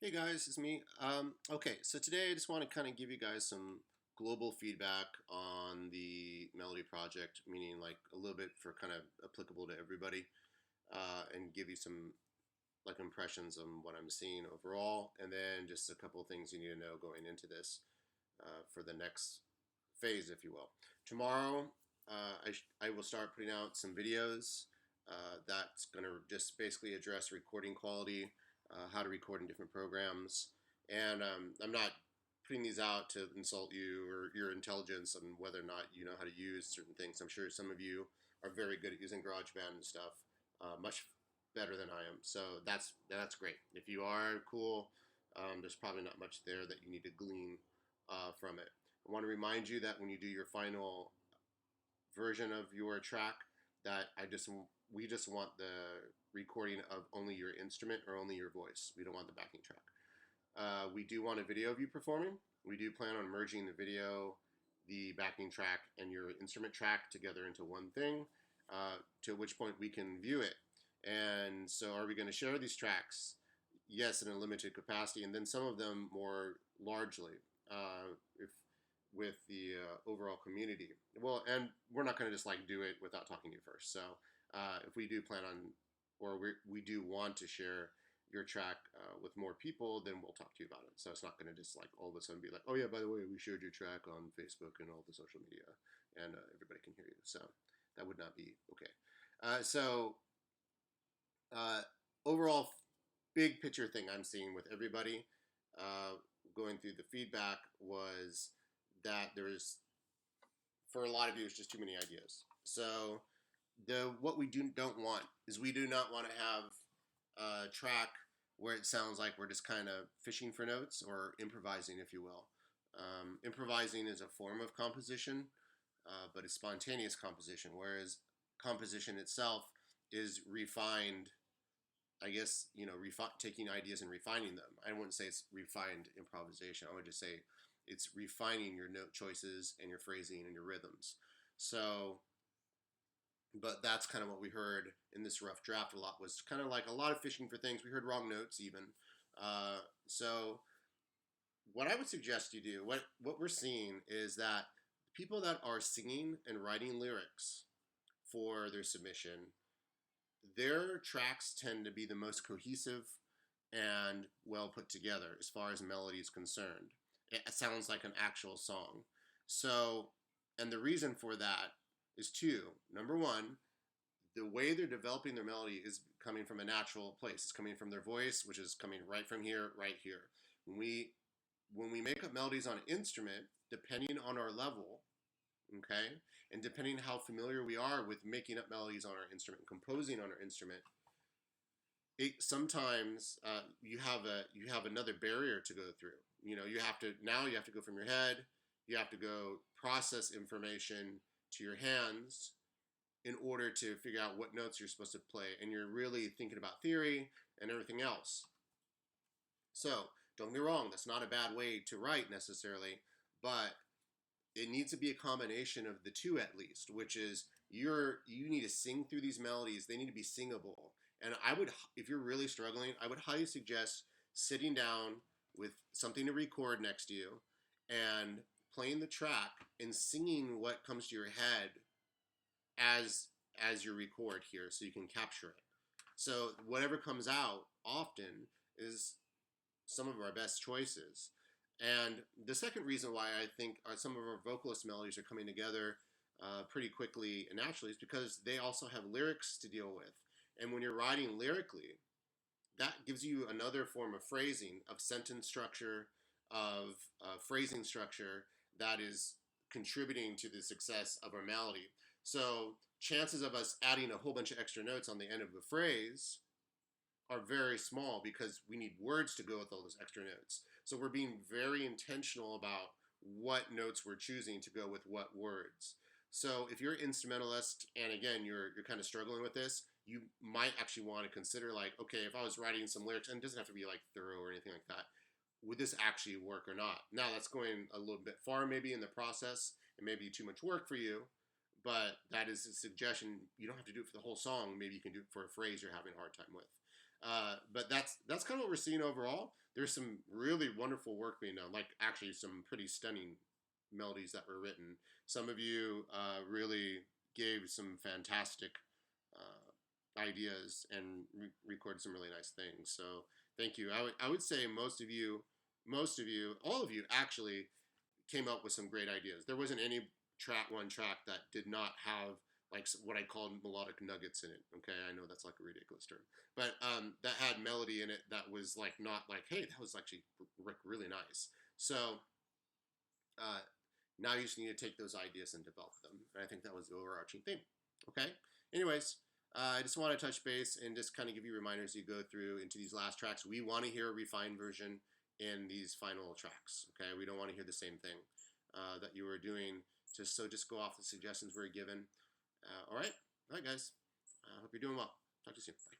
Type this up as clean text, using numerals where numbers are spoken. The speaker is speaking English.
Hey guys, it's me. Okay, so today I just want to kind of give you guys some global feedback on the Melody project, meaning like a little bit for kind of applicable to everybody, and give you some like impressions on what I'm seeing overall, and then just a couple of things you need to know going into this for the next phase, if you will. Tomorrow, I will start putting out some videos that's going to just basically address recording quality, how to record in different programs. And I'm not putting these out to insult you or your intelligence on whether or not you know how to use certain things. I'm sure some of you are very good at using GarageBand and stuff, much better than I am. So that's great. If you are cool, there's probably not much there that you need to glean from it. I want to remind you that when you do your final version of your track, that we just want the recording of only your instrument or only your voice. We don't want the backing track. We do want a video of you performing. We do plan on merging the video, the backing track, and your instrument track together into one thing, to which point we can view it. And so, are we going to share these tracks? Yes, in a limited capacity, and then some of them more largely, if with the overall community. Well, and we're not going to just like do it without talking to you first. So, if we do plan on, or we do want to share your track with more people, then we'll talk to you about it. So it's not going to just like all of a sudden be like, oh yeah, by the way, we shared your track on Facebook and all the social media, and everybody can hear you. So that would not be okay. So uh, overall, big picture thing I'm seeing with everybody going through the feedback was that there's, for a lot of you, it's just too many ideas. So the what we don't want is we do not want to have a track where it sounds like we're just kind of fishing for notes or improvising, if you will. Improvising is a form of composition, but it's spontaneous composition, whereas composition itself is refined. I guess taking ideas and refining them. I wouldn't say it's refined improvisation. I would just say it's refining your note choices and your phrasing and your rhythms. So, but that's kind of what we heard in this rough draft a lot, was kind of like a lot of fishing for things. We heard wrong notes even. So what I would suggest you do, what we're seeing is that people that are singing and writing lyrics for their submission, their tracks tend to be the most cohesive and well put together as far as melody is concerned. It sounds like an actual song. So, and the reason for that is two. Number one, the way they're developing their melody is coming from a natural place. It's coming from their voice, which is coming right from here, right here. When we make up melodies on an instrument, depending on our level, okay, and depending how familiar we are with making up melodies on our instrument, composing on our instrument, sometimes you have another barrier to go through. You have to go from your head, you have to go process information to your hands in order to figure out what notes you're supposed to play, and you're really thinking about theory and everything else. So don't get me wrong, that's not a bad way to write necessarily, but it needs to be a combination of the two at least, which is you need to sing through these melodies. They need to be singable. And if you're really struggling, I would highly suggest sitting down with something to record next to you and playing the track and singing what comes to your head as you record here, so you can capture it. So whatever comes out often is some of our best choices. And the second reason why I think some of our vocalist melodies are coming together pretty quickly and naturally is because they also have lyrics to deal with. And when you're writing lyrically, that gives you another form of phrasing, of sentence structure, of phrasing structure that is contributing to the success of our melody. So chances of us adding a whole bunch of extra notes on the end of a phrase are very small because we need words to go with all those extra notes. So we're being very intentional about what notes we're choosing to go with what words. So if you're an instrumentalist and again you're kind of struggling with this, you might actually want to consider like, okay, if I was writing some lyrics, and it doesn't have to be like thorough or anything like that, would this actually work or not? Now that's going a little bit far maybe in the process. It may be too much work for you, but that is a suggestion. You don't have to do it for the whole song. Maybe you can do it for a phrase you're having a hard time with. But that's kind of what we're seeing overall. There's some really wonderful work being done, like actually some pretty stunning melodies that were written. Some of you really gave some fantastic ideas and recorded some really nice things. So thank you. I would say most of you, all of you actually came up with some great ideas. There wasn't any one track that did not have like what I call melodic nuggets in it. Okay, I know that's like a ridiculous term, but that had melody in it that was like not like, hey, that was actually really nice. So uh, now you just need to take those ideas and develop them. And I think that was the overarching theme. Okay. Anyways, I just want to touch base and just kind of give you reminders as you go through into these last tracks. We want to hear a refined version in these final tracks. Okay, we don't want to hear the same thing that you were doing. Just go off the suggestions we're given. All right, guys. I hope you're doing well. Talk to you soon. Bye.